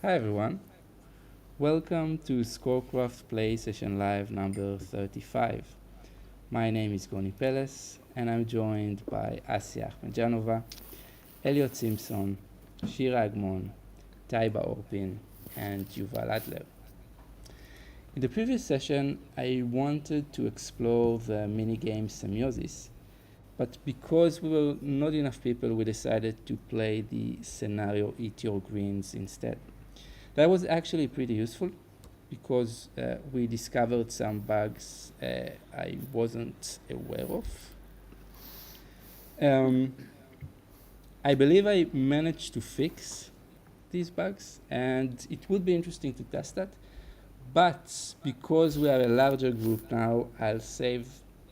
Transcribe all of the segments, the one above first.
Hi everyone, welcome to ScoreCraft Play Session Live number 35. My name is Goni Peles and I'm joined by Ahmetjanova, Elliot Simpson, Shira Agmon, Taibah Orpin, and Yuval Adler. In the previous session, I wanted to explore the minigame Semiosis, but because we were not enough people, we decided to play the scenario Eat Your Greens instead. That was actually pretty useful because we discovered some bugs I wasn't aware of. I believe I managed to fix these bugs, and it would be interesting to test that. But because we are a larger group now, I'll save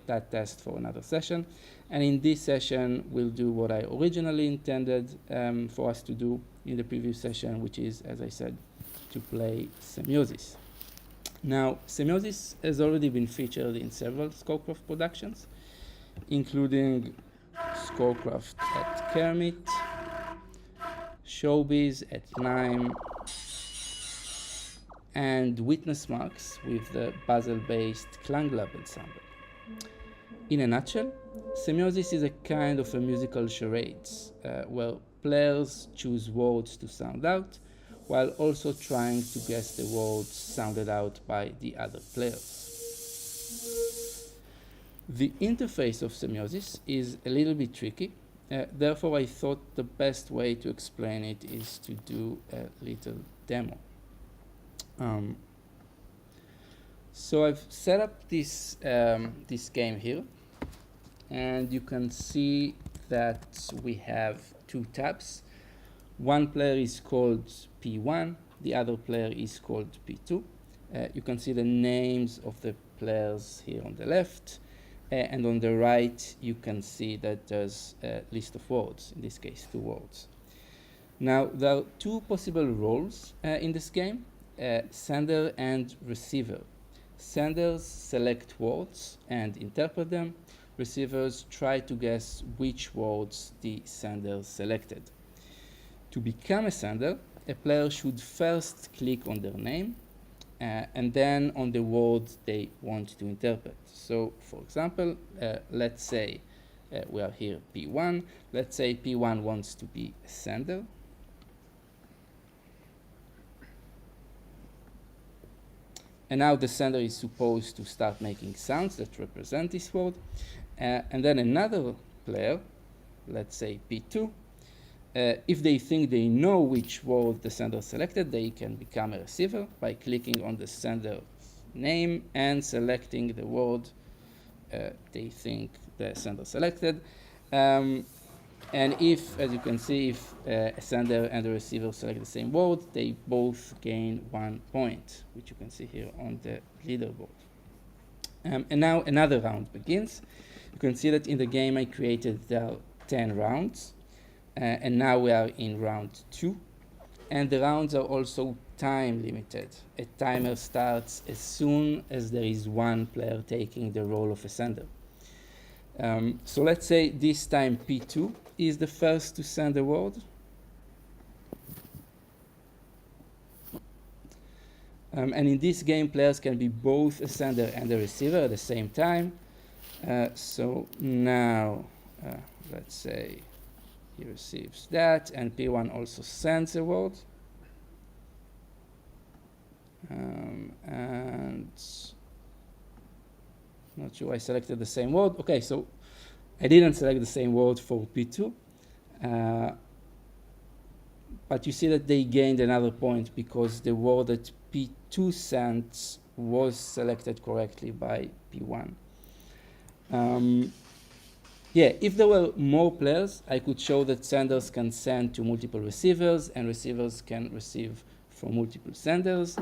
that test for another session. And in this session, we'll do what I originally intended for us to do in the previous session, which is, as I said, to play Semiosis. Now, Semiosis has already been featured in several ScoreCraft productions, including ScoreCraft at Kermit, Showbiz at Lime, and Witness Marks with the Basel-based Klang Lab ensemble. In a nutshell, Semiosis is a kind of a musical charades where players choose words to sound out while also trying to guess the words sounded out by the other players. The interface of Semiosis is a little bit tricky, therefore I thought the best way to explain it is to do a little demo. So I've set up this game here, and you can see that we have two tabs. One player is called P1, the other player is called P2. You can see the names of the players here on the left, and on the right you can see that there's a list of words, in this case 2 words. Now there are 2 possible roles in this game, sender and receiver. Senders select words and interpret them. Receivers try to guess which words the sender selected. To become a sender, a player should first click on their name and then on the words they want to interpret. So, for example, let's say we are here P1. Let's say P1 wants to be a sender. And now the sender is supposed to start making sounds that represent this word. And then another player, let's say P2, if they think they know which word the sender selected, they can become a receiver by clicking on the sender's name and selecting the word they think the sender selected. And if, as you can see, if a sender and a receiver select the same word, they both gain 1 point, which you can see here on the leaderboard. And now another round begins. You can see that in the game I created there are 10 rounds. And now we are in round 2. And the rounds are also time limited. A timer starts as soon as there is one player taking the role of a sender. So let's say this time P2 is the first to send a word. And in this game, players can be both a sender and a receiver at the same time. So now, let's say he receives that, and P1 also sends a word. And not sure I selected the same word. Okay, so I didn't select the same word for P2. But you see that they gained another point because the word that P2 sent was selected correctly by P1. Yeah, if there were more players, I could show that senders can send to multiple receivers and receivers can receive from multiple senders.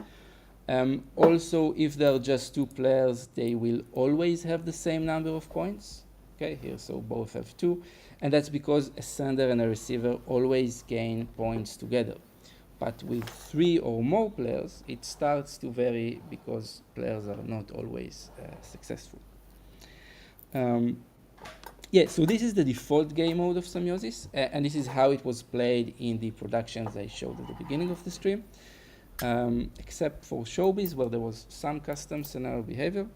Also, if there are just 2 players, they will always have the same number of points. Okay, here, so both have 2. And that's because a sender and a receiver always gain points together. But with 3 or more players, it starts to vary because players are not always successful. Yeah, so this is the default game mode of Semiosis, and this is how it was played in the productions I showed at the beginning of the stream, except for Showbiz, where there was some custom scenario behavior.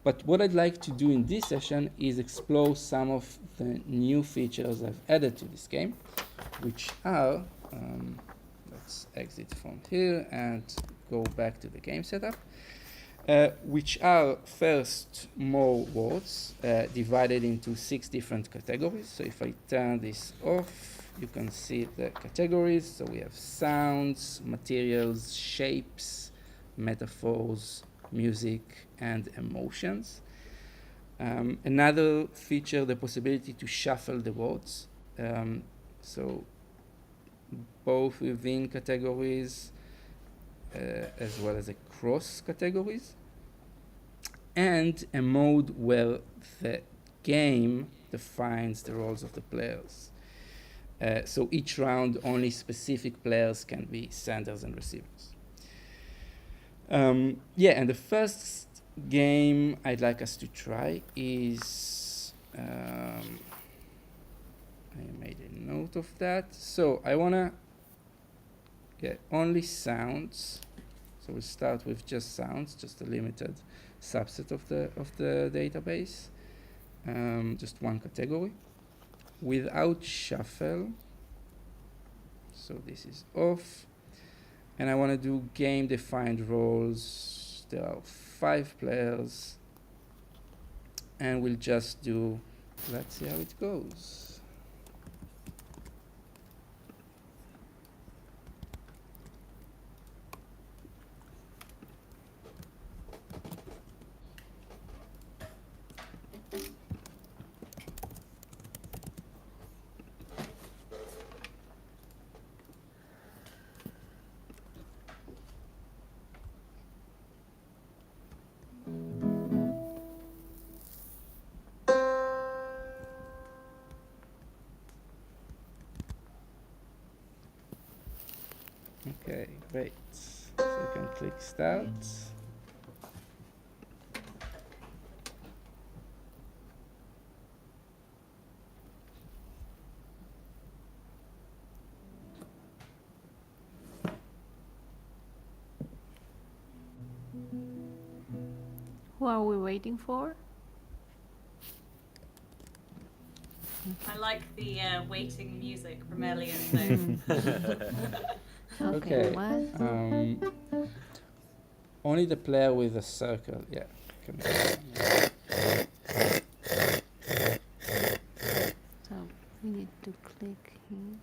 But what I'd like to do in this session is explore some of the new features I've added to this game, which are, let's exit from here and go back to the game setup. Which are first more words divided into 6 different categories. So if I turn this off, you can see the categories. So we have sounds, materials, shapes, metaphors, music, and emotions. Another feature, the possibility to shuffle the words. So both within categories as well as across categories, and a mode where the game defines the roles of the players. So each round, only specific players can be senders and receivers. Yeah, and the first game I'd like us to try is, I made a note of that. So I wanna get only sounds. So we'll start with just sounds, just a limited subset of the database, just one category, without shuffle. So this is off, and I want to do game-defined roles. There are 5 players, and we'll just do. Let's see how it goes. Okay, great. So you can click start. Who are we waiting for? I like the waiting music from Elliot. So. Okay. What? Only the player with a circle, yeah. So we need to click here.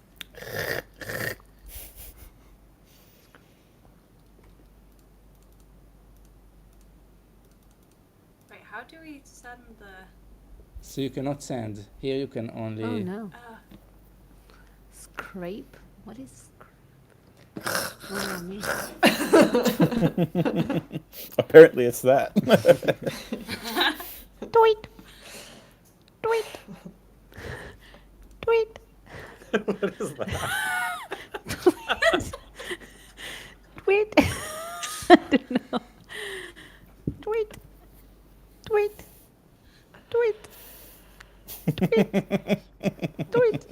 Wait, how do we send the? So you cannot send. Here you can only. Oh no. Scrape? What is scrape? Oh, me. Apparently it's that. Tweet. Tweet. Tweet. What is that? Tweet. I don't know. Tweet. Tweet. Tweet. Tweet. Tweet.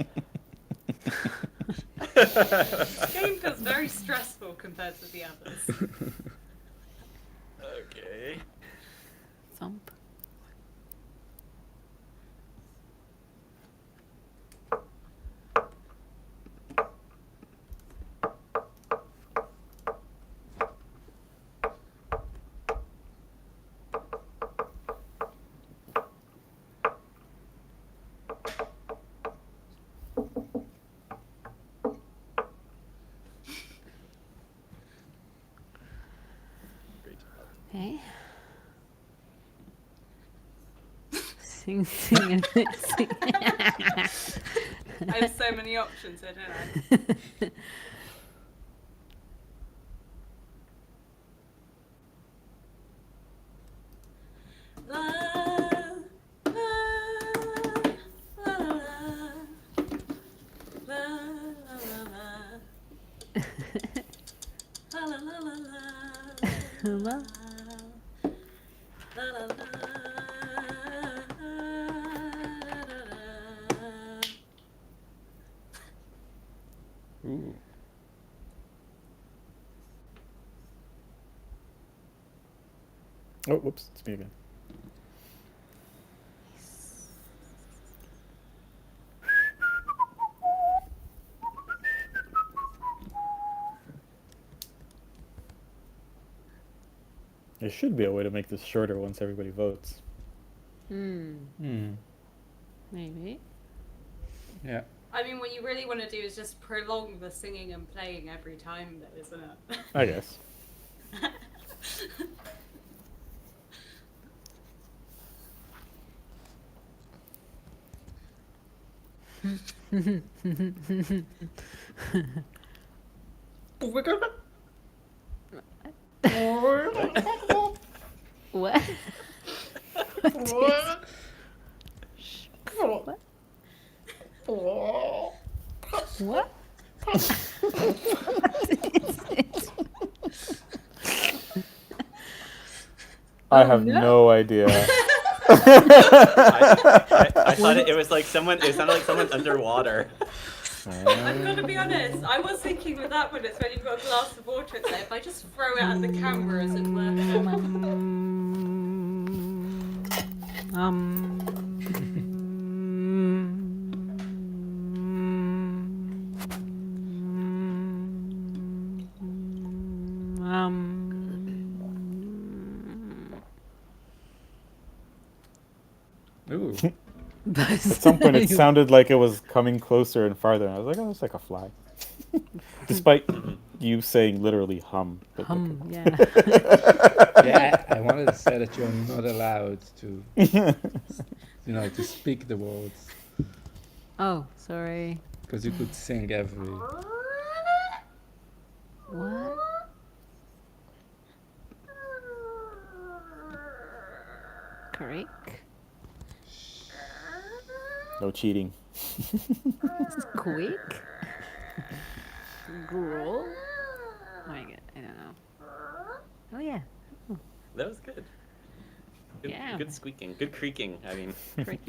This game feels very stressful compared to the others. Okay. Thump. Okay. Sing, sing, and sing. I have so many options here, don't I? La, la, la, la, la, la, la, la, la, la, la, la, Hello? la, la, la. Oh, whoops, it's me again. There should be a way to make this shorter once everybody votes. Hmm. Maybe. Yeah. I mean, what you really want to do is just prolong the singing and playing every time, though, isn't it? I guess. What? What? What? I have no idea. I thought it was like someone. It sounded like someone underwater. I'm gonna be honest, I was thinking with that one, it's when you've got a glass of water, it's like, if I just throw it at the camera, as it were. Ooh. At some point, it sounded like it was coming closer and farther. And I was like, oh, it's like a fly. Despite you saying literally hum. But Hum, yeah. Yeah, I wanted to say that you're not allowed to, to speak the words, Oh, sorry. because you could sing every. What? Creek? No cheating. Squeak? Growl? Oh my god, I don't know. Oh yeah. That was good. Good, Yeah. good squeaking. Good creaking. I mean. Creak.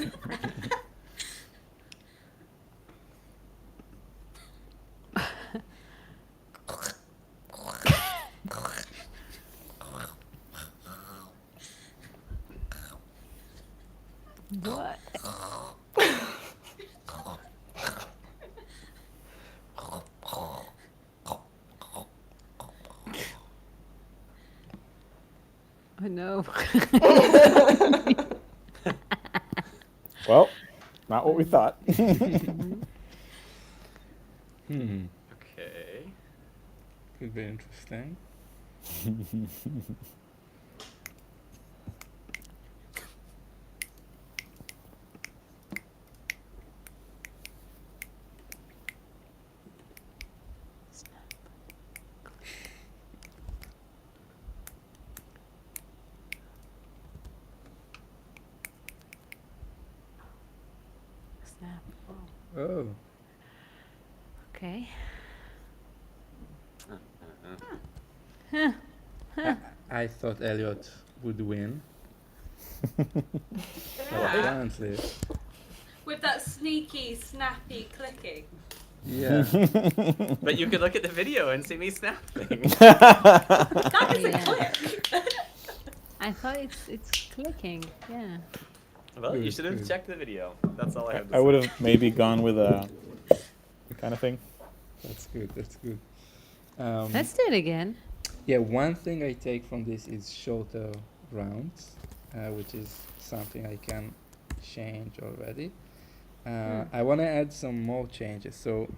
What? Oh no. Well, not what we thought. Hmm. Okay. Could be interesting. Snap. Oh. Oh. Okay. Uh-uh. Huh. I thought Elliot would win. But Yeah. apparently, With that sneaky, snappy clicking. yeah. But you could look at the video and see me snapping. That is a Yeah. click! I thought it's clicking. Yeah. Well, you Good, should have good. checked the video. That's all I have to I say. would have maybe gone with a kind of thing. That's good. That's good. Let's do it again. Yeah, one thing I take from this is shorter rounds, which is something I can change already. I want to add some more changes. So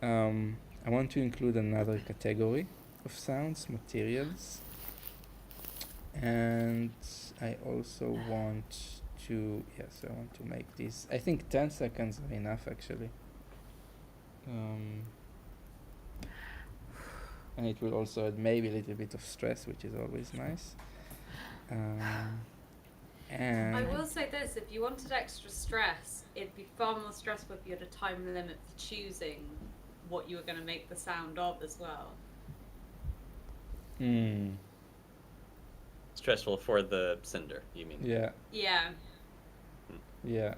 I want to include another category of sounds, materials. And I also want to, yes, I want to make this, I think 10 seconds are enough actually. And it will also add maybe a little bit of stress, which is always nice. And I will say this, if you wanted extra stress, it'd be far more stressful if you had a time limit for choosing what you were going to make the sound of as well. Stressful for the sender, you mean? yeah, Yeah, yeah.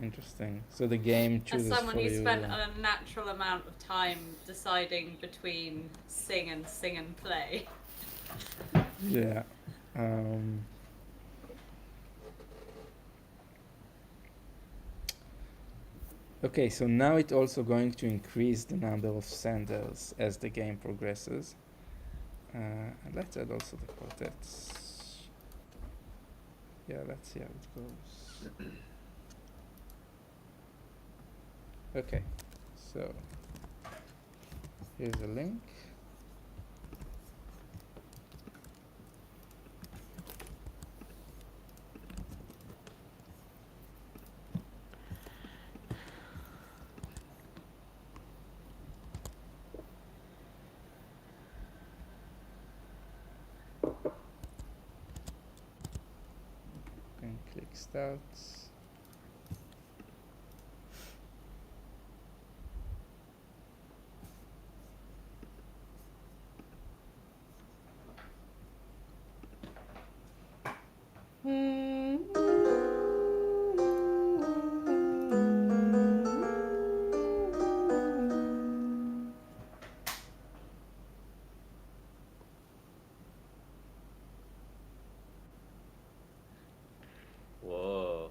Interesting. So the game as chooses someone for who you. spent a natural amount of time deciding between sing and play. Yeah. Okay, so now it's also going to increase the number of senders as the game progresses. And let's add also the quartets. Yeah, let's see how it goes. Okay, so here's a link. And click start. Whoa.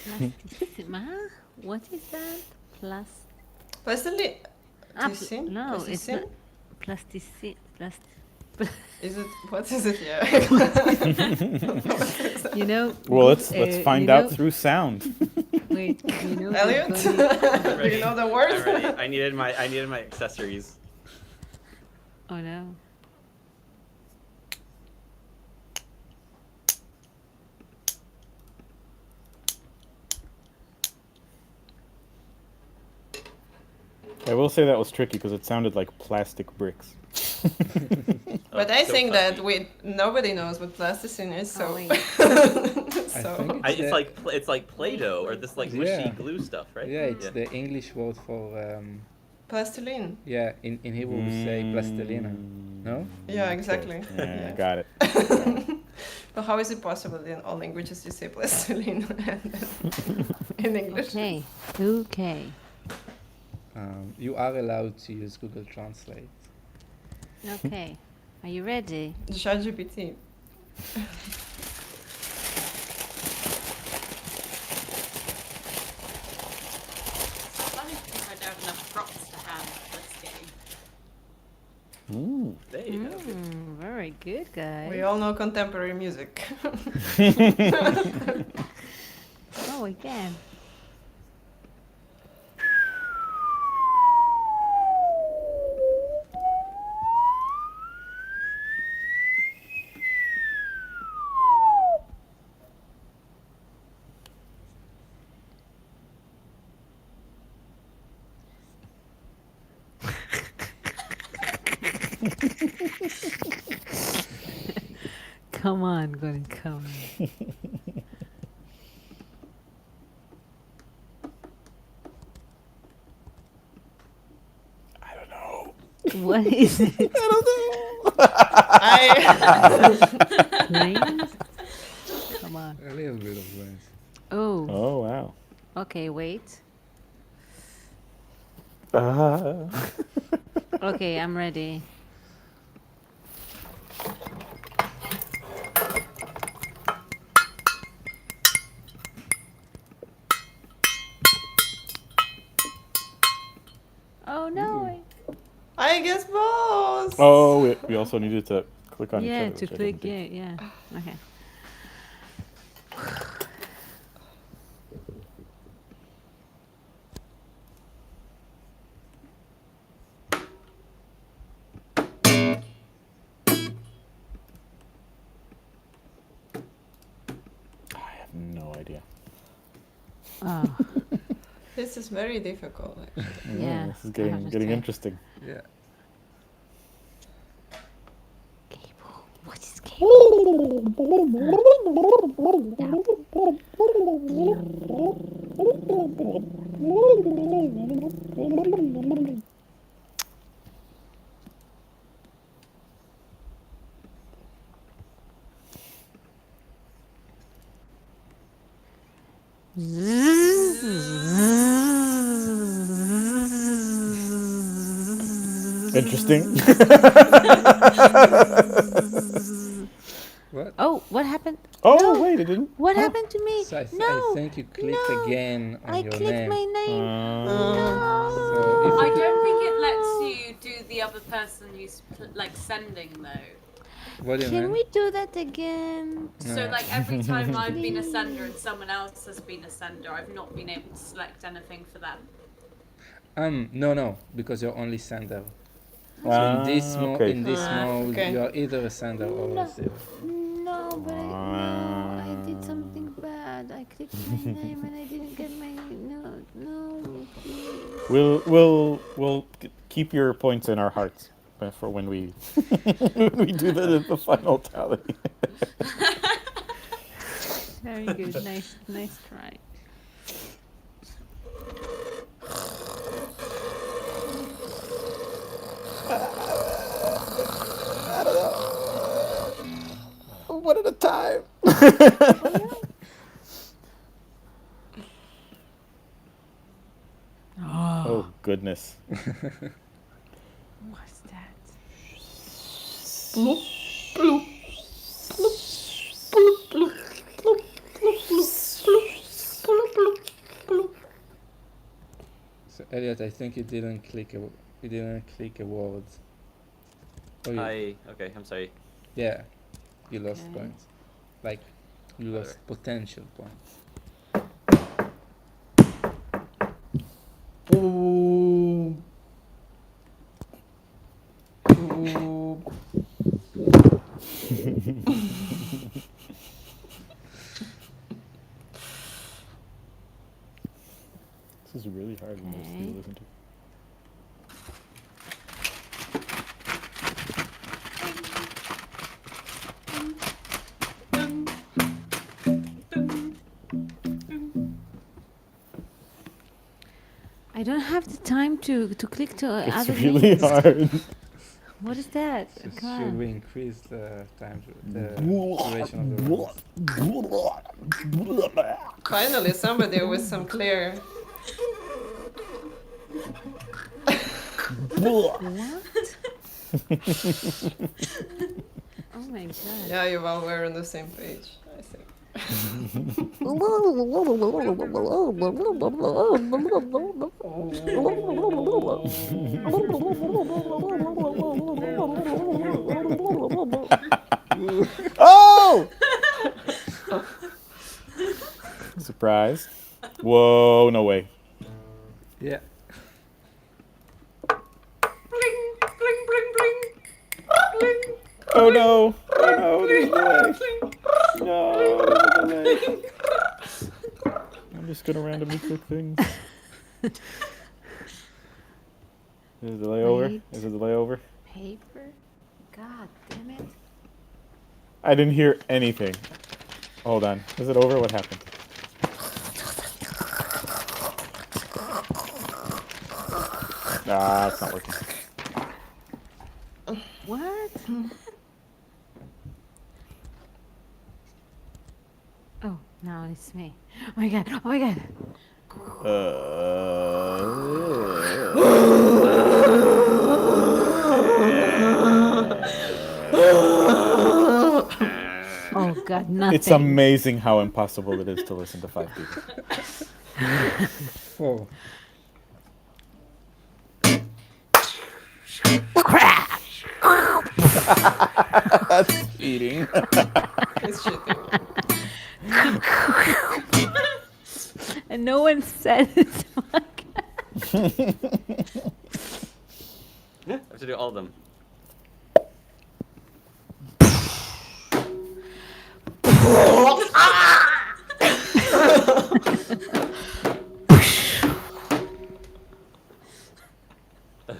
Plasticima? What is that? Plasticine? No, it's Plasticine? not plasticine. Is it? What is it? Yeah. You know. Well, let's find you out know- through sound. Wait, you know. Elliot, Goni- do you know the word? I'm ready. I needed my accessories. Oh no. I will say that was tricky because it sounded like plastic bricks. But Oh, I so think funny. that nobody knows what plasticine is, so. Oh, wait. So. think It's like Play-Doh or this like mushy Yeah. glue stuff, right? Yeah, it's the English word for Plastiline. yeah. In Hebrew we say plastilina. No? Yeah, Okay. exactly. Yeah, got it. But how is it possible in all languages you say plastiline in English? Okay. Okay. You are allowed to use Google Translate. Okay. Are you ready? ChatGPT. Funny because I don't have enough props to hand for this game. Ooh. There you go. Very good, guys. We all know contemporary music. Oh, again. Come on, Goni, come on. I don't know. What is it? I Planes? Come on. A little bit of lens. Oh, Oh, wow. okay, wait. Ah. Okay, I'm ready. Oh no! I guess both. Oh, we also needed to click on each Yeah, other. to which I click. didn't do. Yeah, yeah. Okay. I have no idea. Oh, This is very difficult. Actually. Yeah, This is I getting understand. interesting. Yeah. cable. What is cable? Interesting. What? Oh, what happened? Oh, No. wait, it didn't. What Oh. happened to me? So I No. think you clicked no. again on I your clicked name. my name. So if I you don't think it lets you do the other person who's like sending though. what do you Can mean? we do that again? So No. like every time I've been a sender and someone else has been a sender, I've not been able to select anything for them. No, because you're only sender. So Ah, in this okay. mode, okay. you are either a sender or a No. receiver. No, but I did something bad. I clicked my name and I didn't get my no, please. We'll keep your points in our hearts for when we when we do the final tally. Very good. Nice try. One at a time. Oh goodness. What's that? Bloop, bloop, bloop, bloop, bloop, bloop, bloop, bloop, bloop, bloop, bloop. So Elliot, I think you didn't click a word. Oh, Okay, I'm sorry. yeah, you lost Okay. points. Like you lost Whatever. potential points. Boop. Boop. This is really hard when there's Okay. people listen to. I don't have the time to click to It's other really names. hard. What is that? So Come should on. we increase the time, the duration of the rounds? Finally, somebody with some clear. What? Oh my god. Yeah, Yuval, we're on the same page, I think. Oh! Surprise. Whoa, no way. Yeah. Bling, bling, bling, bling. Bling. Oh no. Oh no, there's a delay. No, there's a delay. I'm just gonna randomly click things. Is the delay over? Wait. Is the delay over? Paper? God damn it. I didn't hear anything. Hold on. Is it over? What happened? Ah, it's not working. What? Oh, now it's me. Oh my god. Oh my god. Oh god, nothing. It's amazing how impossible it is to listen to 5 people. 4. That's cheating. It's cheating. And no one said it. Yeah, I have to do all of them.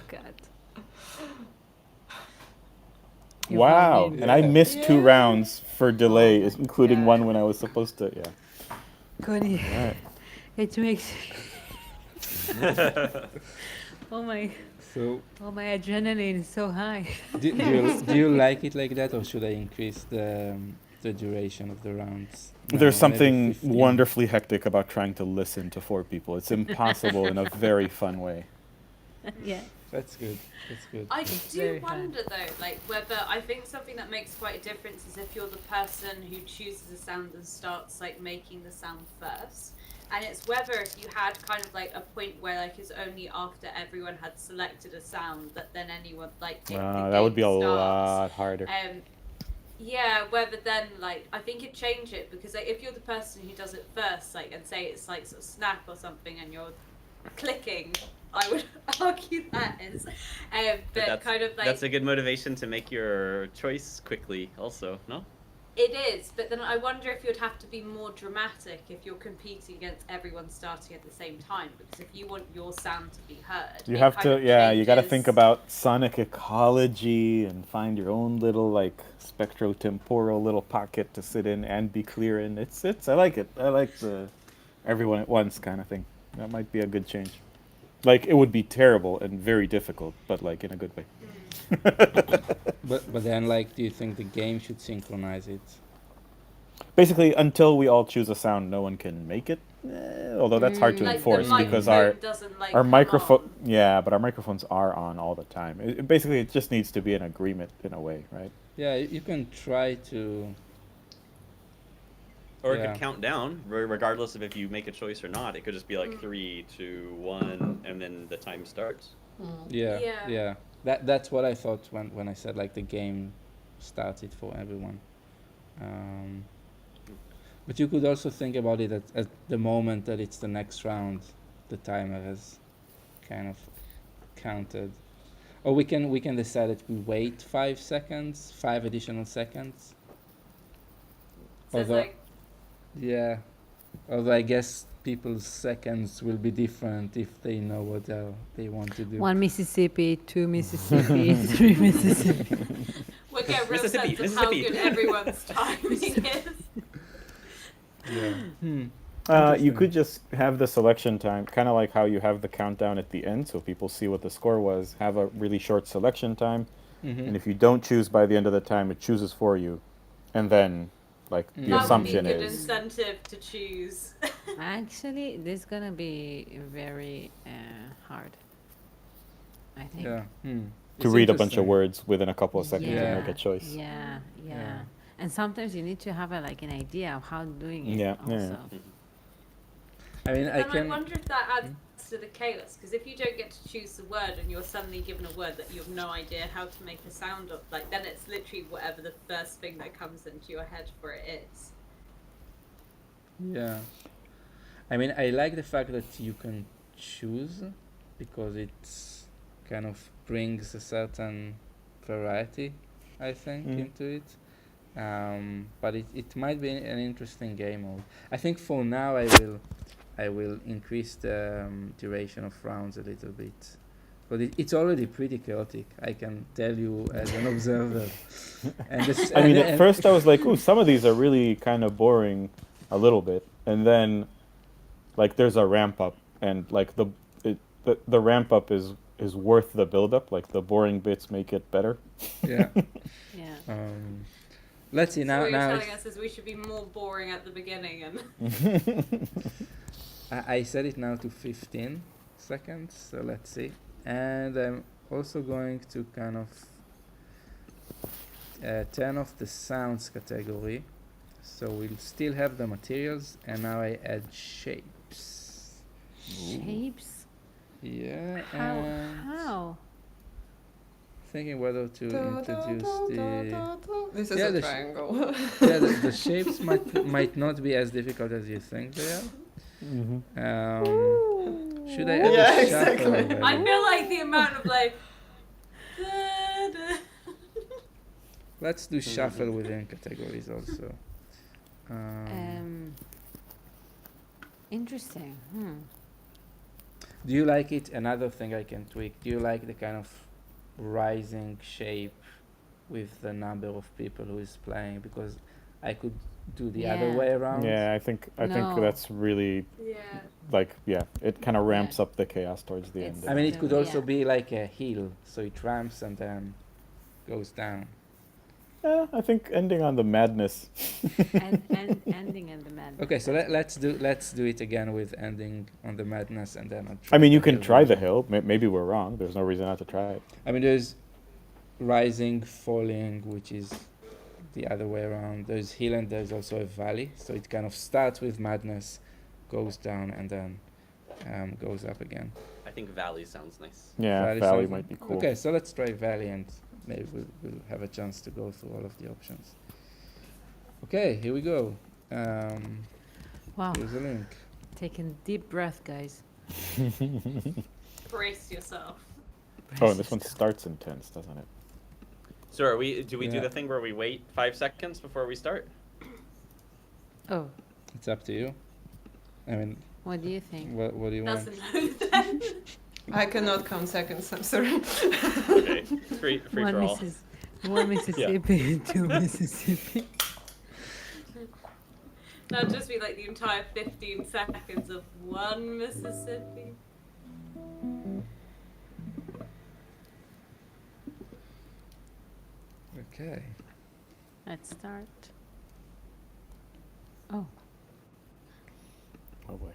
God. Wow. won. And I missed 2 rounds for delay, including one when I was supposed to. Yeah. Goni. Right. It makes. Oh my adrenaline is so high. Do you like it like that, or should I increase the duration of the rounds? No, There's maybe something 15. wonderfully hectic about trying to listen to 4 people. It's impossible in a very fun way. Yeah. That's good. That's good. I very do hard. wonder though, like whether I think something that makes quite a difference is if you're the person who chooses a sound and starts like making the sound first. And it's whether if you had kind of like a point where like it's only after everyone had selected a sound that then anyone like the That would be a game starts. lot harder. Yeah, whether then like I think it'd change it because like if you're the person who does it first, like and say it's like sort of snap or something and you're clicking, I would argue that is. But that's, kind of like that's a good motivation to make your choice quickly. Also, no. it is, but then I wonder if you'd have to be more dramatic if you're competing against everyone starting at the same time. Because if you want your sound to be heard, You it have kind to, of you got to think changes. about sonic ecology and find your own little like spectrotemporal little pocket to sit in and be clear in. It's. I like it. I like the everyone at once kind of thing. That might be a good change. Like it would be terrible and very difficult, but like in a good way. But then, like, do you think the game should synchronize it? Basically, until we all choose a sound, no one can make it. Although that's hard to Like enforce the because microphone doesn't like our come microphone, on. yeah, but our microphones are on all the time. Basically, it just needs to be an agreement in a way, right? Yeah, you can try to. Or it Yeah. could count down, regardless of if you make a choice or not. It could just be like 3, 2, 1, and then the time starts. Yeah, Yeah. yeah. That's what I thought when I said like the game started for everyone. But you could also think about it at the moment that it's the next round, the timer has kind of counted. Or we can decide that we wait 5 seconds, 5 additional seconds. So it's Although- like Yeah. Although I guess people's seconds will be different if they know what they want to do. 1 Mississippi, 2 Mississippi, 3 Mississippi. we'll get a real Mississippi, sense of how Mississippi. good everyone's timing is. Yeah. You Interesting. could just have the selection time, kind of like how you have the countdown at the end, so people see what the score was. Have a really short selection time, and if you don't choose by the end of the time, it chooses for you, and then, like the That assumption That would be a good is, incentive to choose. Actually, this is gonna be very hard. I think. Yeah. to read a bunch of words within a couple of seconds and make a choice. Yeah, yeah. Yeah. And sometimes you need to have an idea of how doing it. Yeah, yeah, Also. I mean, I And I can. wonder if that adds to the chaos, because if you don't get to choose the word and you're suddenly given a word that you have no idea how to make a sound of, like then it's literally whatever the first thing that comes into your head for it is. Yeah. I mean, I like the fact that you can choose because it's kind of brings a certain variety, I think, into it. But it might be an interesting game mode. I think for now I will increase the duration of rounds a little bit. But it's already pretty chaotic, I can tell you as an observer. And this, I mean, and- at first I was like, ooh, some of these are really kind of boring a little bit. And then, like, there's a ramp up. And, like, the ramp up is worth the build up. Like, the boring bits make it better. yeah. Yeah. Let's see, So now what you're now telling it's- us is we should be more boring at the beginning and I set it now to 15 seconds, so let's see. And I'm also going to kind of turn off the sounds category. So we'll still have the materials, and now I add shapes. Shapes? Yeah, How? and How? thinking whether to introduce the This is Yeah, a the triangle. yeah the shapes might not be as difficult as you think they are. Should I add Yeah, a shuffle? exactly. already? I feel like the amount of like Let's do shuffle within categories also. Interesting. Do you like it? Another thing I can tweak. Do you like the kind of rising shape with the number of people who is playing? Because I could do the other Yeah. way around. Yeah, I think No. that's really, yeah. like, yeah, it kind of ramps up the chaos towards the It's- I mean, it could also Yeah. be like a hill, so it ramps and then goes down. Yeah, I think ending on the madness. Ending in the madness. Okay, so let's do it again with ending on the madness and then on. I mean, you can hill try the version. hill. Maybe we're wrong. There's no reason not to try it. I mean, there's rising, falling, which is the other way around. There's hill and there's also a valley. So it kind of starts with madness, goes down, and then goes up again. I think valley sounds nice. Yeah, valley sounds might be cool. Okay, so let's try valley and maybe we'll have a chance to go through all of the options. Okay, here we go. Wow. Here's a link. Taking deep breath, guys. Brace yourself. Oh, and this one starts intense, doesn't it? So do we do Yeah. the thing where we wait 5 seconds before we start? Oh, It's up to you. I mean, what do you think? what do you want? Doesn't know then. I cannot count seconds. I'm sorry. Okay, free for all. One Mississippi, two Mississippi. That'd just be like the entire 15 seconds of one Mississippi. Okay. Let's start. Oh. Oh boy.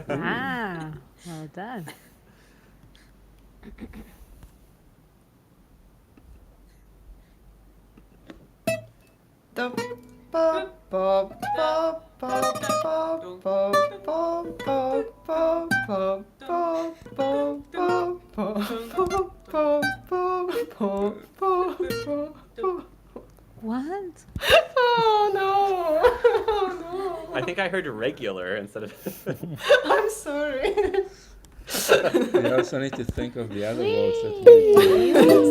Ah, well done. What? Oh no! Oh I think I heard regular instead of. no! I'm sorry. You also need to think of the other words that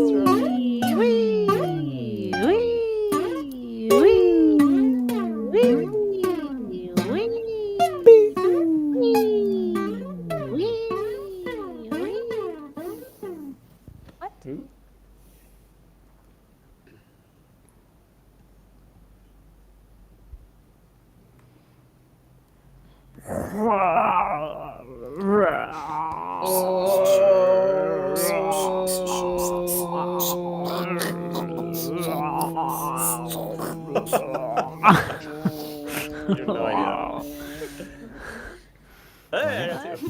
What? Ooh. You have no idea. Hey, I got you.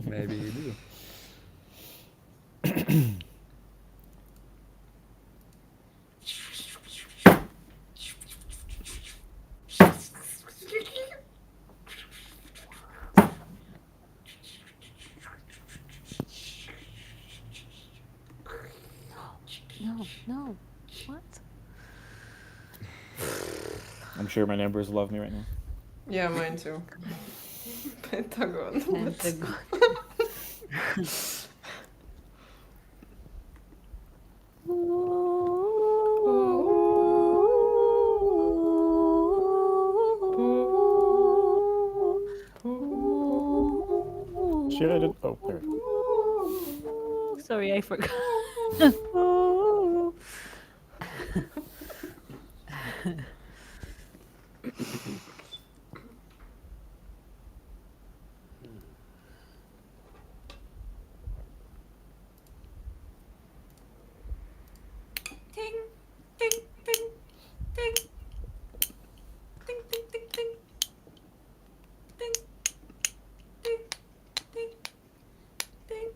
Maybe you do. No, no. What? I'm sure my neighbors love me right now. Yeah, mine too. Pentagon. Pentagon. Shira did. Oh, there. Sorry, I forgot. Ting, ting, ting, ting. Ting, ting, ting, ting. Ting, ting, ting, ting.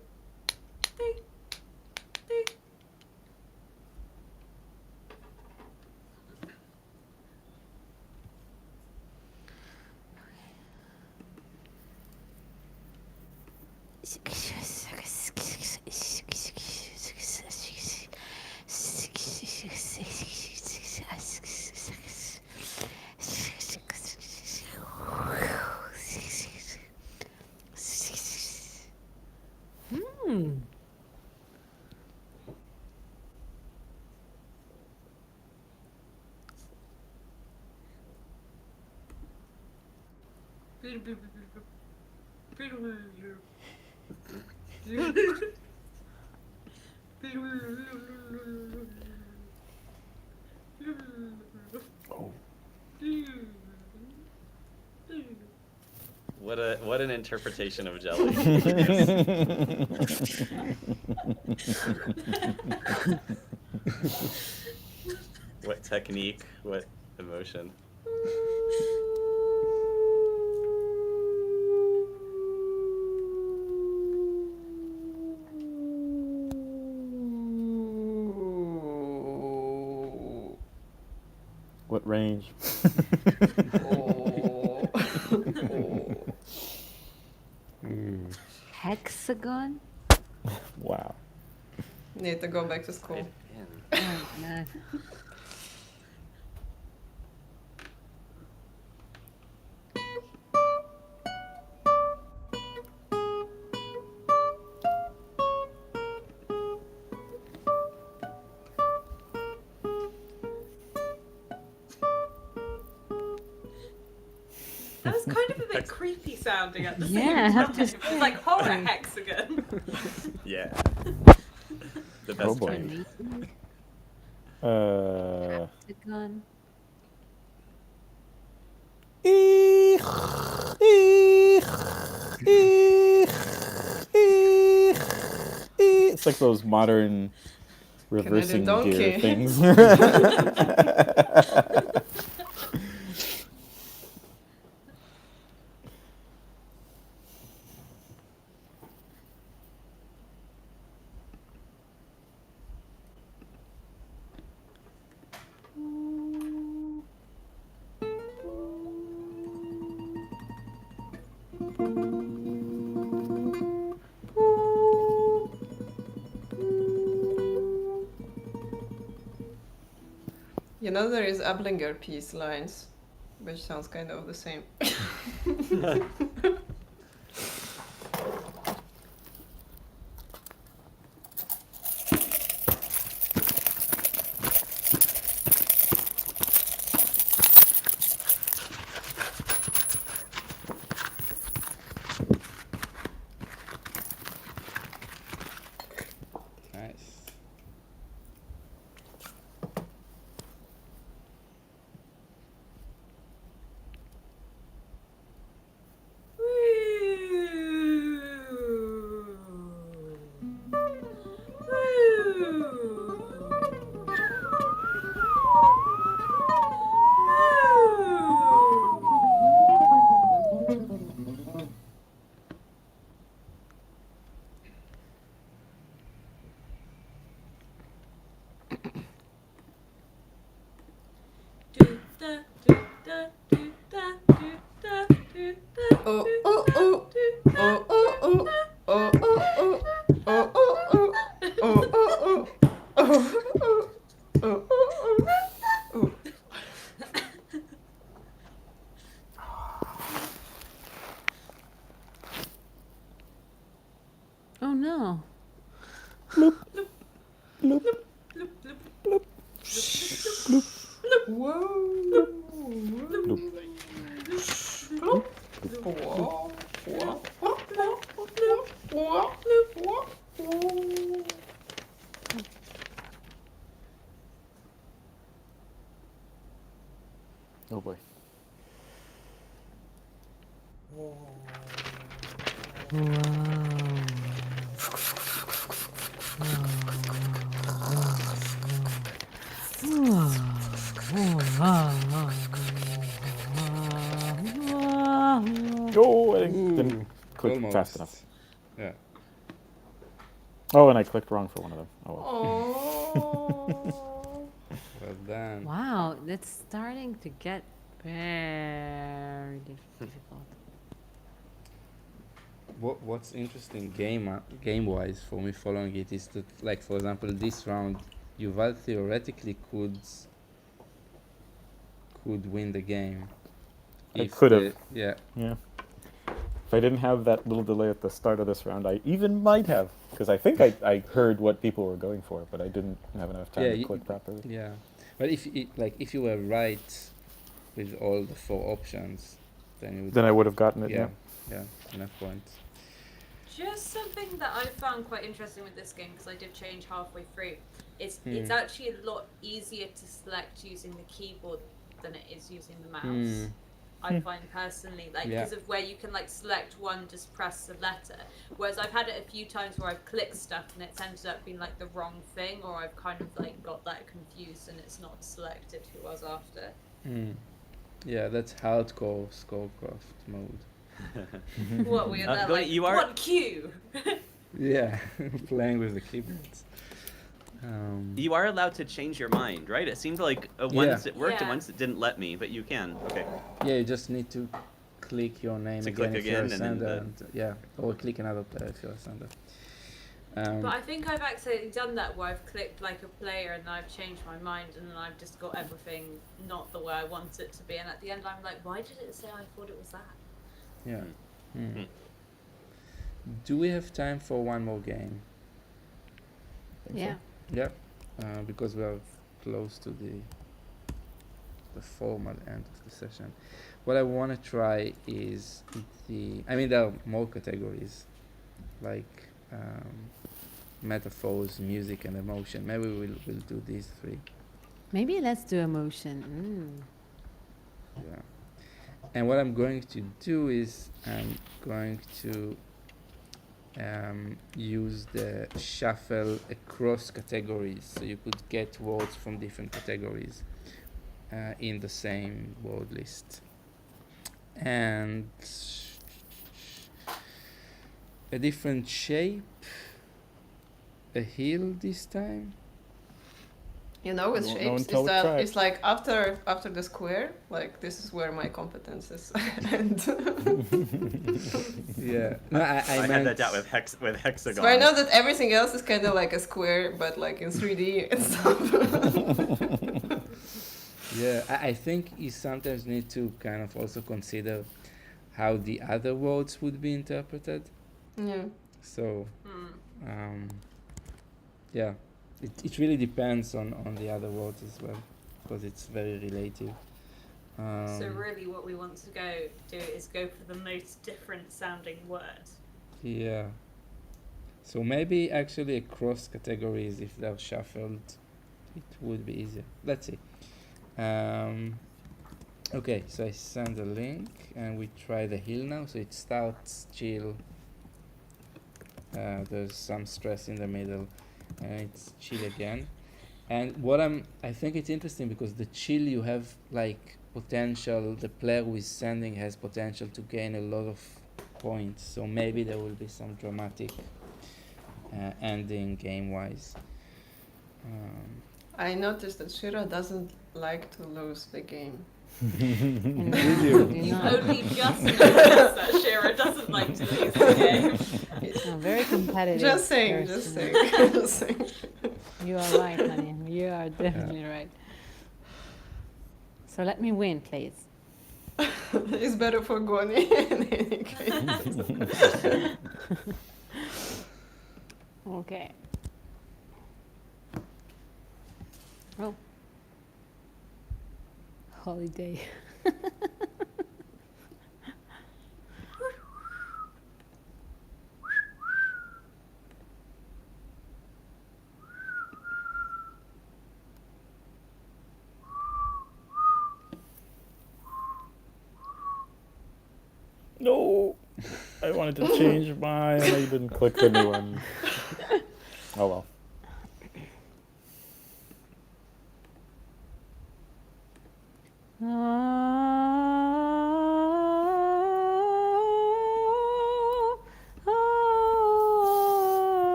What an interpretation of jelly. What technique, what emotion. What range? Hexagon? Wow. Need to go back to school. Oh, man. That was kind of a bit creepy sounding at the Yeah, I same have time. to It was like horror hexagon. Yeah. The Oh best boy. kind. Hexagon. It's like those modern reversing donkey. gear things. You know there is Ablinger piece lines, which sounds kind of the same. Nice. Oh, oh, oh. Oh, oh, oh. Oh, oh, oh. Oh, oh, oh. Oh, oh, oh. Oh, oh, oh. Oh, oh, oh. Oh no. Oh boy. Oh, I didn't click fast enough. Yeah. Oh, and I clicked wrong for one of them. Oh well. Oh. Well done. Wow, that's starting to get very difficult. what's interesting game wise for me following it is that, like, for example, this round, Yuval theoretically could win the game. I could have. Yeah. Yeah. If I didn't have that little delay at the start of this round, I even might have, because I think I heard what people were going for, but I didn't have enough time to click properly. Yeah, but if you were right with all the 4 options, then I would have gotten it. Yeah, enough points. Just something that I found quite interesting with this game, because I did change halfway through, is it's actually a lot easier to select using the keyboard than it is using the mouse. I find personally, like, because of where you can like select one, just press the letter. Whereas I've had it a few times where I've clicked stuff and it's ended up being like the wrong thing, or I've kind of like got that confused and it's not selected who I was after. Yeah, that's hardcore ScoreCraft mode. What we are there, Goni, like, you are- what cue? Yeah, playing with the keyboards. You are allowed to change your mind, right? It seemed like once it worked and Yeah. once it didn't let me, but you can. Okay. Yeah, you just need to click your name To again click if you're a again and then sender, or click another player if you're a sender. But I think I've accidentally done that where I've clicked like a player and I've changed my mind and then I've just got everything not the way I want it to be, and at the end I'm like, why did it say I thought it was that? Yeah. Do we have time for one more game? Yeah. Yep. Because we are close to the formal end of the session. What I want to try is there are more categories, like metaphors, music, and emotion. Maybe we'll do these 3. Maybe let's do emotion. Yeah. And what I'm going to do is I'm going to use the shuffle across categories, so you could get words from different categories in the same word list. And a different shape, a hill this time. You know, with I won't know shapes, until is we that try it. it's like after the square, like this is where my competences end. Yeah. No, I had meant that down with hexagon. So I know that everything else is kind of like a square, but like in 3D and stuff. Yeah, I think you sometimes need to kind of also consider how the other words would be interpreted. Yeah. So, yeah, it really depends on the other words as well, because it's very relative. So really what we want to do is go for the most different sounding word. Yeah. So maybe actually across categories, if they're shuffled, it would be easier. Let's see. Okay, so I send a link and we try the hill now. So it starts chill. There's some stress in the middle, and it's chill again. And I think it's interesting because the chill, you have like potential. The player who is sending has potential to gain a lot of points. So maybe there will be some dramatic ending game-wise. I noticed that Shira doesn't like to lose the game. You only just noticed that Shira doesn't like to lose the game. I'm very competitive. Just saying, person. just saying. You are right, honey. You are definitely right. So let me win, please. It's better for Goni in any case. Okay. Oh. Holiday. No, I wanted to change mine. I didn't click the new one. Oh well.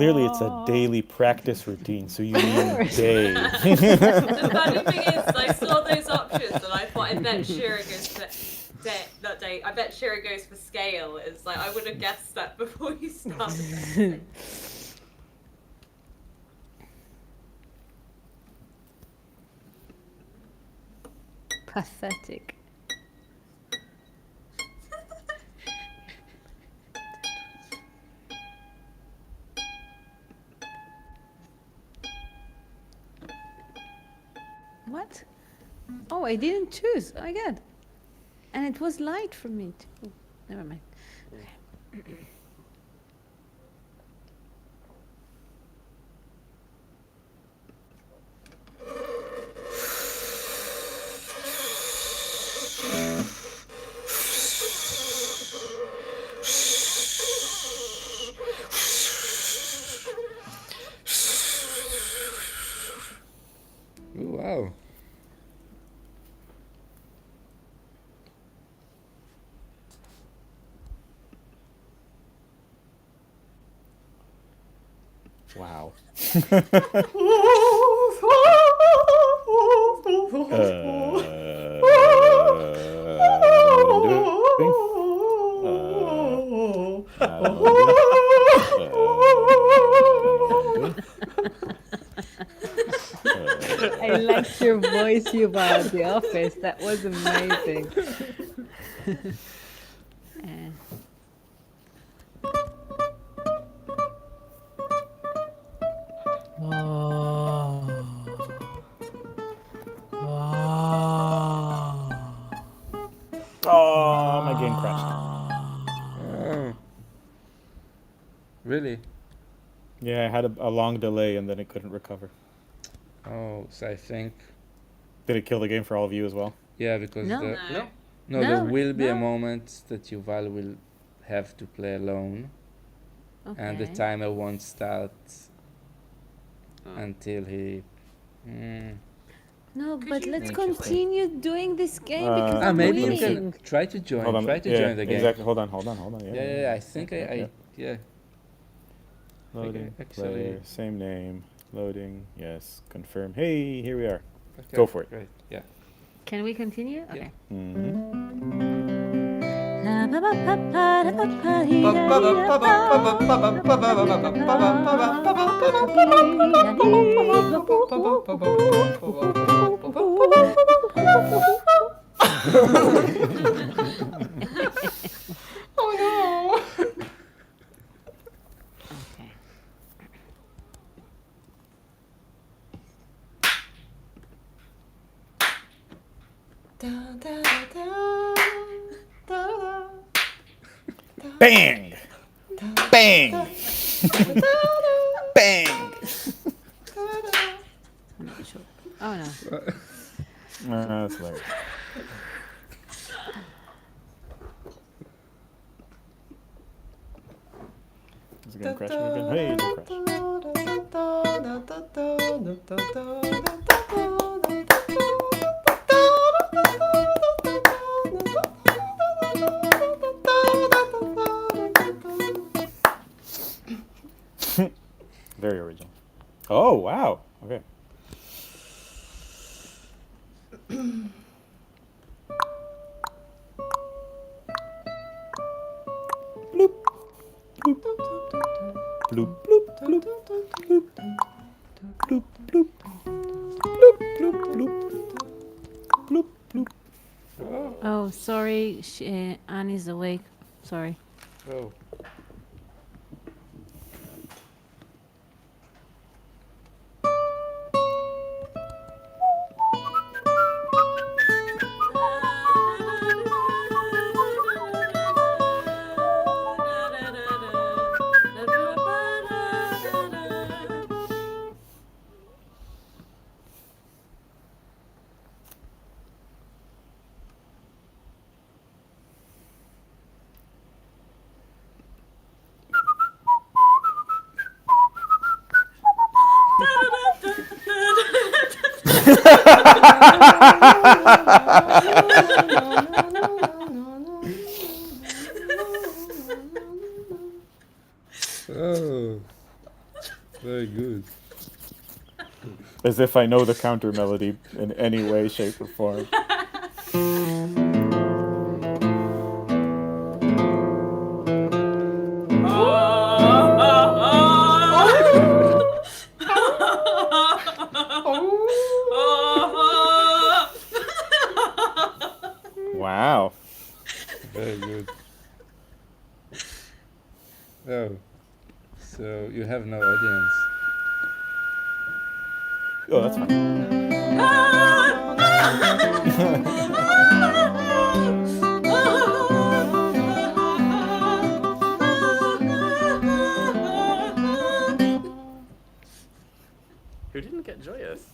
Clearly, it's a daily practice routine, so you mean day. The funny thing is, I saw those options and I thought, I bet Shira goes for not day. I bet Shira goes for scale. It's like I would have guessed that before you started. Pathetic. What? Oh, I didn't choose. Oh my god. And it was light for me too. Never mind. Okay. Ooh, wow. Wow. I liked your voice, Yuval, at the office. That was amazing. Oh, my game crashed. Oh. Really? Yeah, I had a long delay and then it couldn't recover. Oh, so I think, Did it kill the game for all of you as well? yeah, because No. the, No. no, there No, will be a no. moment that Yuval will have to play alone, and the Okay. timer won't start until he. No, Could but you let's make continue doing this game because Ah, I'm Maybe you winning. can try to join. Hold on. Try to yeah, join the game. Exactly. Hold on. Yeah, I think yeah. yeah. Loading, actually- player, same name, loading, yes, confirm. Hey, here we are. Okay, Go for it. Great. Yeah. Can we continue? Okay. Oh no! Okay. Bang! Bang! Bang! I'm not sure. Oh no. That's hilarious. Is it gonna crash again? Hey, it didn't crash. Very original. Oh, wow. Okay. Bloop. Bloop. Bloop, bloop, bloop. Bloop. Bloop, bloop. Bloop, bloop, bloop. Bloop, bloop. Oh, sorry. Annie's awake. Sorry. Oh. Oh. Very good. As if I know the counter melody in any way, shape, or form. Wow. Very good. Oh, so you have no audience. Oh, that's fine. Who didn't get joyous?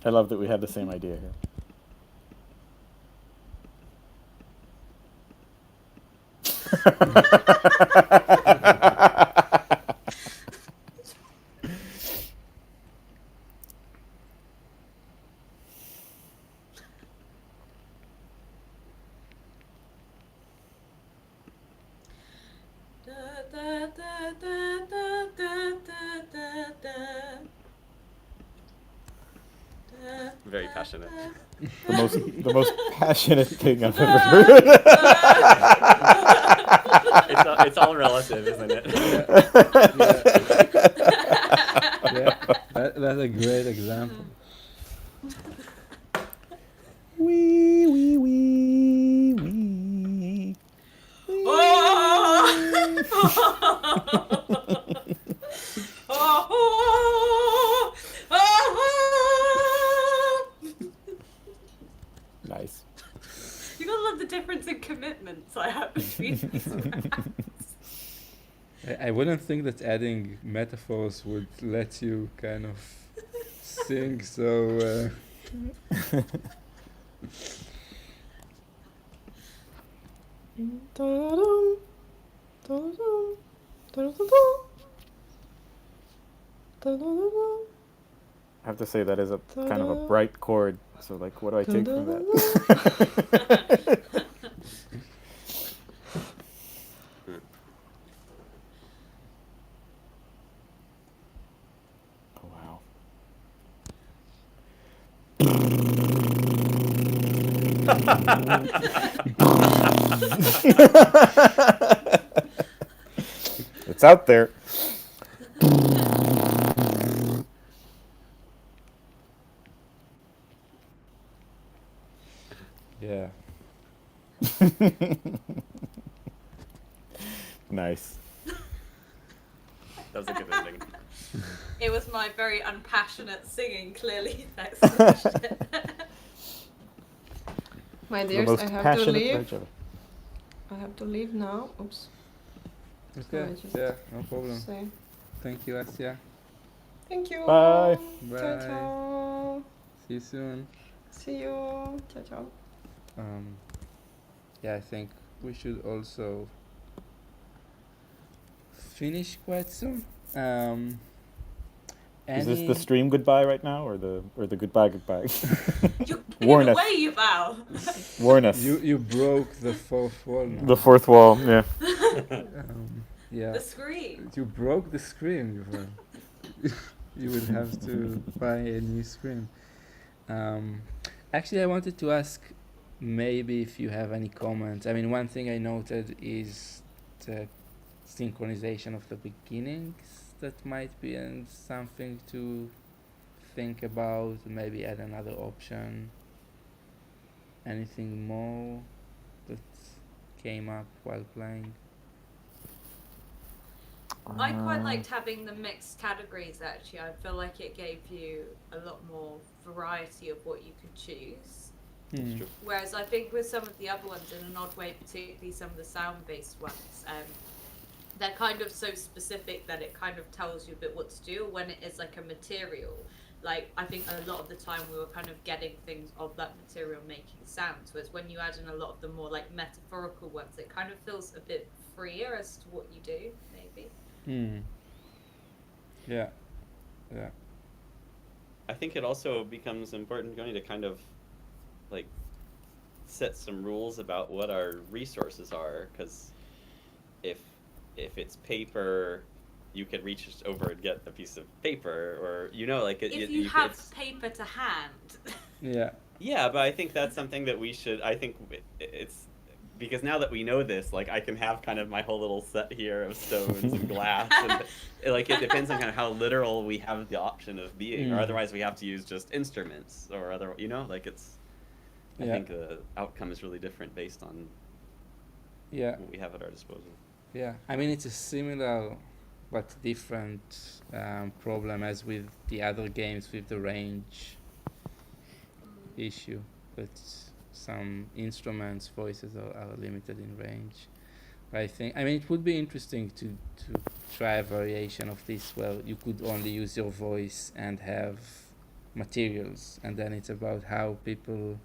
I love that we had the same idea here. Very passionate. The most passionate thing I've ever heard. It's all relative, isn't it? Yeah, that's a great example. Wee wee wee wee. Nice. You gotta love the difference in commitments I have between these rounds. I wouldn't think that adding metaphors would let you kind of sing so. I have to say that is a kind of a bright chord. So like, what do I take from that? Oh wow. It's out there. Yeah. Nice. That was a good ending. It was my very unpassionate singing, clearly. That smashed it. My The dears, most I have to passionate leave. pledge ever. I have to leave now. Oops. Okay. just Yeah, no problem. Say. Thank you, Asya. Thank you. Bye. Ciao, Bye. ciao. See you soon. See you. Ciao, ciao. Yeah, I think we should also finish quite soon. Is this the stream goodbye right now, or the goodbye goodbye? You're Warn giving us. away, Yuval. Warn us. You broke the fourth wall now. The fourth wall. Yeah. Yeah. The screen. You broke the screen, Yuval. You would have to buy a new screen. Actually, I wanted to ask maybe if you have any comments. I mean, one thing I noted is the synchronization of the beginnings. That might be something to think about. Maybe add another option. Anything more that came up while playing? I quite liked having the mixed categories, actually. I feel like it gave you a lot more variety of what you could choose. That's true. Whereas I think with some of the other ones, in an odd way, particularly some of the sound-based ones, they're kind of so specific that it kind of tells you a bit what to do. When it is like a material, like I think a lot of the time we were kind of getting things of that material making sounds. Whereas when you add in a lot of the more like metaphorical ones, it kind of feels a bit freer as to what you do, maybe. Yeah. Yeah. I think it also becomes important going to kind of like set some rules about what our resources are, because if it's paper, you can reach over and get a piece of paper, or like If you have paper to hand. Yeah. Yeah, but I think that's something that we should. I think it's because now that we know this, like I can have kind of my whole little set here of stones and glass, and like it depends on kind of how literal we have the option of being, or otherwise we have to use just instruments or other. Like it's. I think the outcome is really different based on what we have at our disposal. Yeah. I mean, it's a similar but different problem as with the other games with the range issue. But some instruments, voices are limited in range. But I mean, it would be interesting to try a variation of this where you could only use your voice and have materials, and then it's about how people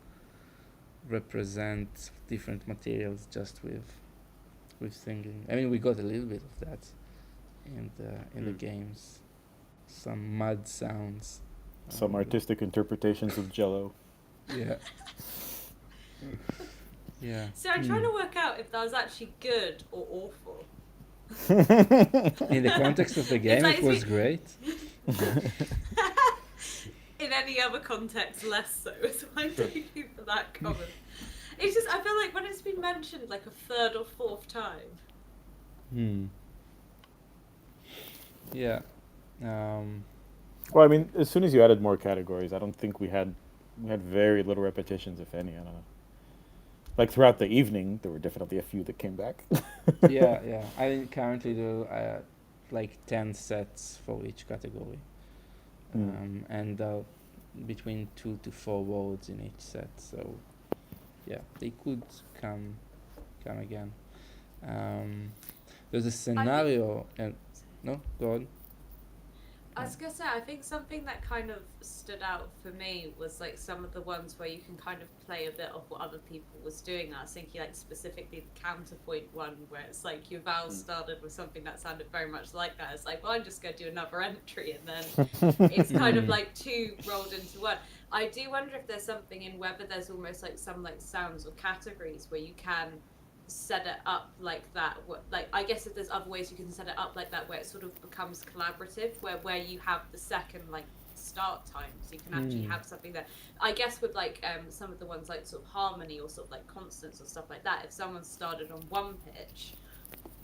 represent different materials just with singing. I mean, we got a little bit of that in the games. Some mud sounds. Some artistic interpretations of Jello. Yeah. Yeah. So I'm trying to work out if that was actually good or awful. In the context of the game, like it was great. In any other context, less so. So I'm thank you for that comment. It's just, I feel like when it's been mentioned like a third or fourth time. Yeah. Well, I mean, as soon as you added more categories, I don't think we had very little repetitions, if any. I don't know. Like throughout the evening, there were definitely a few that came back. Yeah. I currently do like 10 sets for each category, and between 2 to 4 words in each set. So yeah, they could come again. There's a scenario, and no, go on. I was gonna say, I think something that kind of stood out for me was like some of the ones where you can kind of play a bit of what other people was doing. I was thinking like specifically the counterpoint one where it's like Yuval started with something that sounded very much like that. It's like, well, I'm just gonna do another entry, and then it's kind of like two rolled into one. I do wonder if there's something in whether there's almost like some like sounds or categories where you can set it up like that. Like, I guess if there's other ways you can set it up like that where it sort of becomes collaborative, where you have the second like start time, so you can actually have something that I guess with like some of the ones like sort of harmony or sort of like constants or stuff like that, if someone started on one pitch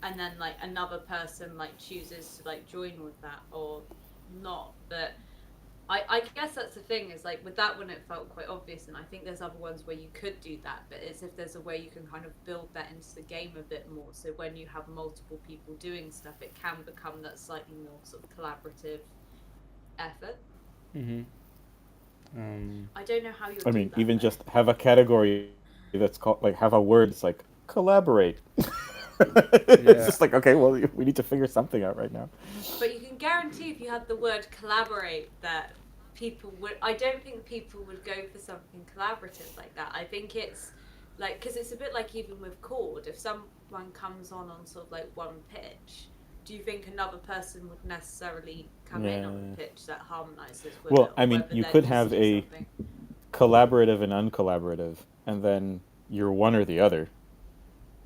and then like another person like chooses to like join with that or not, but I guess that's the thing, is like with that one it felt quite obvious, and I think there's other ones where you could do that, but it's if there's a way you can kind of build that into the game a bit more, so when you have multiple people doing stuff it can become that slightly more sort of collaborative effort. I don't know how you'll I do mean, that, even though. just have a category that's called, like, have a word that's like collaborate. It's just like, okay, well, we need to figure something out right now. But you can guarantee if you had the word collaborate that people would, I don't think people would go for something collaborative like that. I think it's like, because it's a bit like even with chord, if someone comes on sort of like one pitch, do you think another person would necessarily come in on the pitch that harmonizes with Well, it? Or I mean, whether you they're could just have doing a something? collaborative and uncollaborative, and then you're one or the other.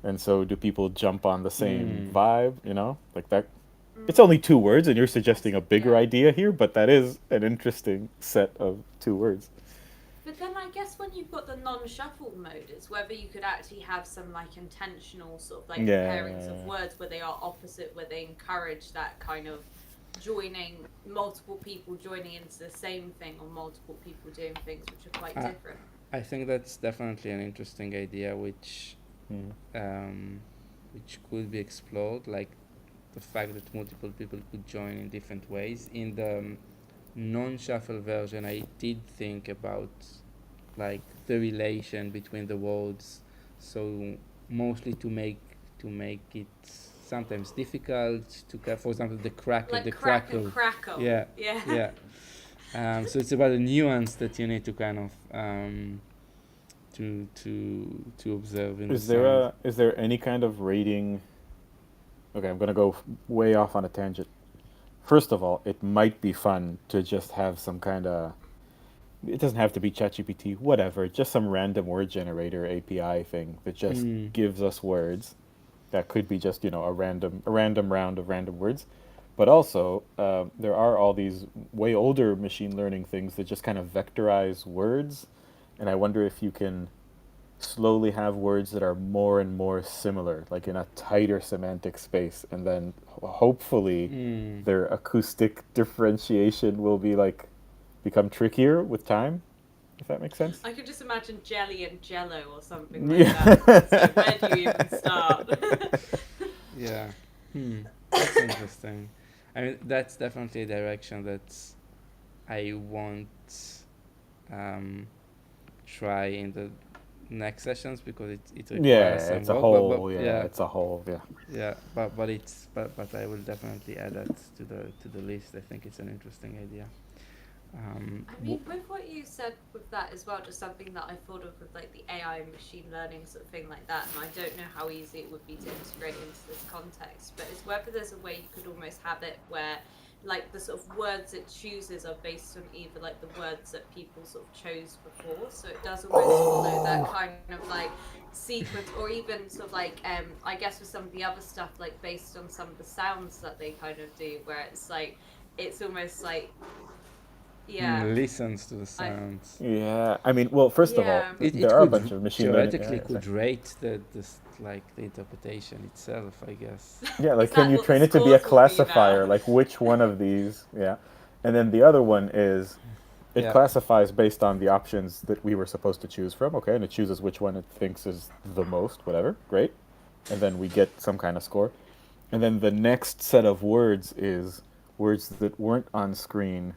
And so do people jump on the same vibe, like that? It's only 2 words, and you're suggesting a bigger idea here, but that is an interesting set of 2 words. But then I guess when you've got the non-shuffle mode, it's whether you could actually have some like intentional sort of like pairings of words where they are opposite, where they encourage that kind of joining, multiple people joining into the same thing, or multiple people doing things which are quite different. I think that's definitely an interesting idea, which could be explored, like the fact that multiple people could join in different ways. In the non-shuffle version, I did think about like the relation between the words. So mostly to make it sometimes difficult to for example the crackle, Like the crack crackle. and crackle. Yeah, Yeah. yeah. So it's about a nuance that you need to kind of to observe in the sound. Is there any kind of rating? Okay, I'm gonna go way off on a tangent. First of all, it might be fun to just have some kind of. It doesn't have to be ChatGPT, whatever. Just some random word generator API thing that just gives us words. That could be just a random round of random words. But also, there are all these way older machine learning things that just kind of vectorize words, and I wonder if you can slowly have words that are more and more similar, like in a tighter semantic space, and then hopefully their acoustic differentiation will be like become trickier with time, if that makes sense. I could just imagine jelly and jello or something like that. So where do you even start? Yeah. That's interesting. I mean, that's definitely a direction that I won't try in the next sessions because it requires some It's a work. whole, Yeah, it's a whole, yeah. But I will definitely add that to the list. I think it's an interesting idea. I mean, with what you said with that as well, just something that I thought of with like the AI and machine learning sort of thing like that, and I don't know how easy it would be to integrate into this context, but it's whether there's a way you could almost have it where like the sort of words it chooses are based on either like the words that people sort of chose before, so it does almost follow that kind of like sequence, or even sort of like I guess with some of the other stuff like based on some of the sounds that they kind of do, where it's like it's almost like listens to the sounds. Yeah. I mean, well, first of all, Yeah. there are a bunch of machine learning. Theoretically could rate the interpretation itself, I guess. Yeah, like Is can that you what train the it to be a scores will be classifier? now? Like which one of these? Yeah. And then the other one is it Yeah. classifies based on the options that we were supposed to choose from. Okay, and it chooses which one it thinks is the most, whatever. Great. And then we get some kind of score. And then the next set of words is words that weren't on screen.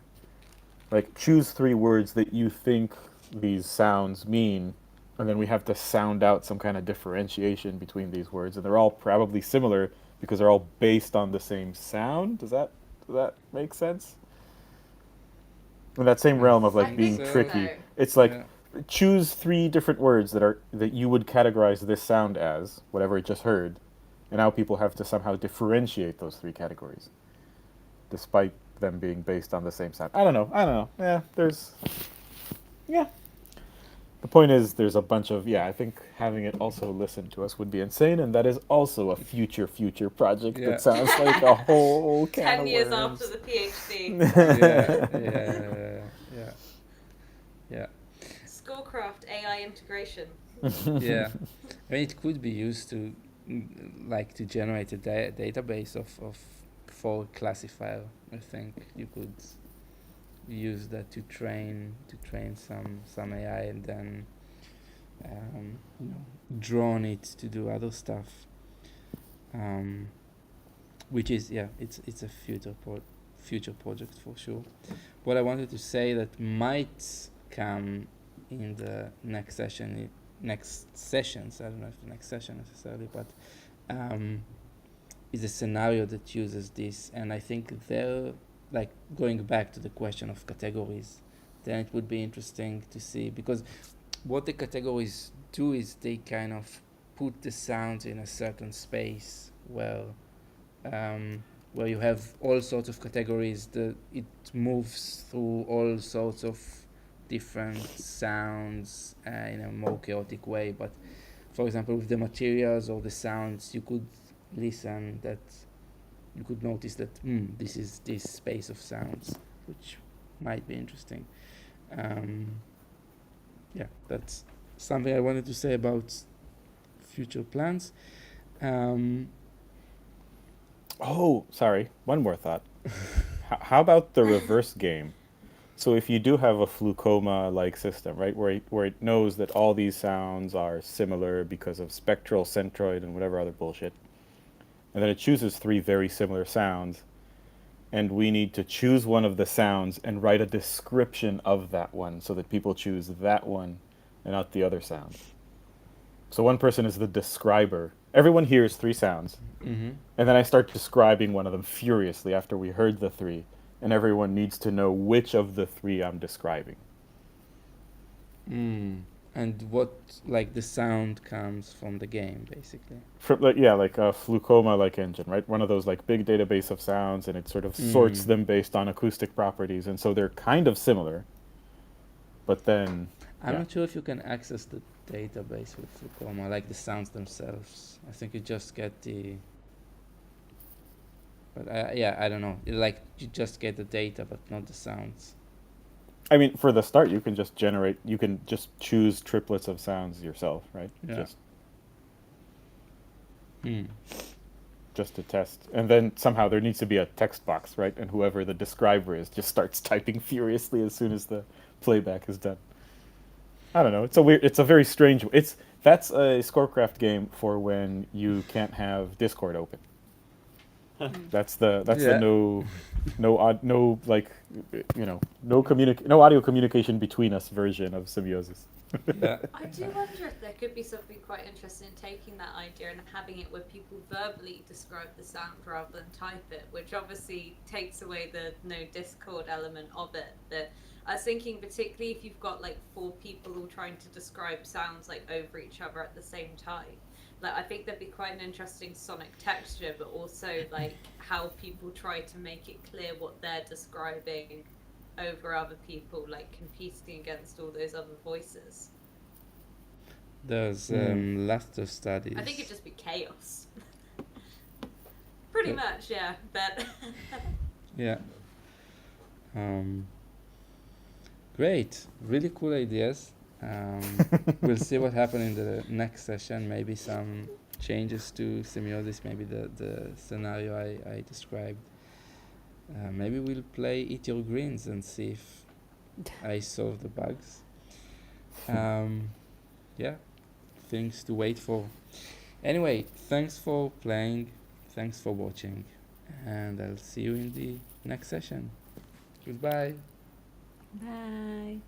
Like choose 3 words that you think these sounds mean, and then we have to sound out some kind of differentiation between these words, and they're all probably similar because they're all based on the same sound. Does that make sense? In that same realm of I like being think so. tricky, it's like Yeah. choose 3 different words that you would categorize this sound as, whatever it just heard, and now people have to somehow differentiate those 3 categories, despite them being based on the same sound. I don't know. Yeah, the point is, there's a bunch of, I think having it also listen to us would be insane, and that is also a future project Yeah. that sounds like a whole can 10 of years worms. after the PhD. Yeah. ScoreCraft AI integration. Yeah. I mean, it could be used to like to generate a database of for classifier. I think you could use that to train some AI, and then draw on it to do other stuff, which is it's a future project for sure. What I wanted to say that might come in the next sessions, I don't know if the next session necessarily, but is a scenario that uses this, and I think they're like going back to the question of categories. Then it would be interesting to see, because what the categories do is they kind of put the sounds in a certain space where you have all sorts of categories that it moves through all sorts of different sounds in a more chaotic way. But for example, with the materials or the sounds, you could listen that you could notice that this is this space of sounds, which might be interesting. That's something I wanted to say about future plans. Oh, sorry. One more thought. How about the reverse game? So if you do have a Flucoma-like system, right, where it knows that all these sounds are similar because of spectral centroid and whatever other bullshit, and then it chooses 3 very similar sounds, and we need to choose one of the sounds and write a description of that one so that people choose that one. and not the other sound. So one person is the describer. Everyone hears 3 sounds, Mm-hmm. and then I start describing one of them furiously after we heard the 3, and everyone needs to know which of the 3 I'm describing. And what, like, the sound comes from the game, basically. Like a Flucoma-like engine, right? One of those like big database of sounds, and it sort of sorts them based on acoustic properties, and so they're kind of similar. But then, I'm yeah. not sure if you can access the database with Flucoma, like the sounds themselves. I think you just get the. But yeah, I don't know. Like, you just get the data, but not the sounds. I mean, for the start, you can just choose triplets of sounds yourself, right? Yeah. Just to test. And then somehow there needs to be a text box, right? And whoever the describer is just starts typing furiously as soon as the playback is done. I don't know. It's a very strange. That's a ScoreCraft game for when you can't have Discord open. That's the no audio communication between us version of Semiosis. Yeah. I do wonder if there could be something quite interesting in taking that idea and having it where people verbally describe the sound rather than type it, which obviously takes away the no Discord element of it. That I was thinking, particularly if you've got like 4 people all trying to describe sounds like over each other at the same time. Like, I think there'd be quite an interesting sonic texture, but also like how people try to make it clear what they're describing over other people, like competing against all those other voices. There's lots of studies. I think it'd just be chaos. Pretty much, yeah. But Yeah. Great. Really cool ideas. We'll see what happens in the next session. Maybe some changes to Semiosis, maybe the scenario I described. Maybe we'll play Eat Your Greens and see if I solve the bugs. Yeah, things to wait for. Anyway, thanks for playing, thanks for watching, and I'll see you in the next session. Goodbye. Bye.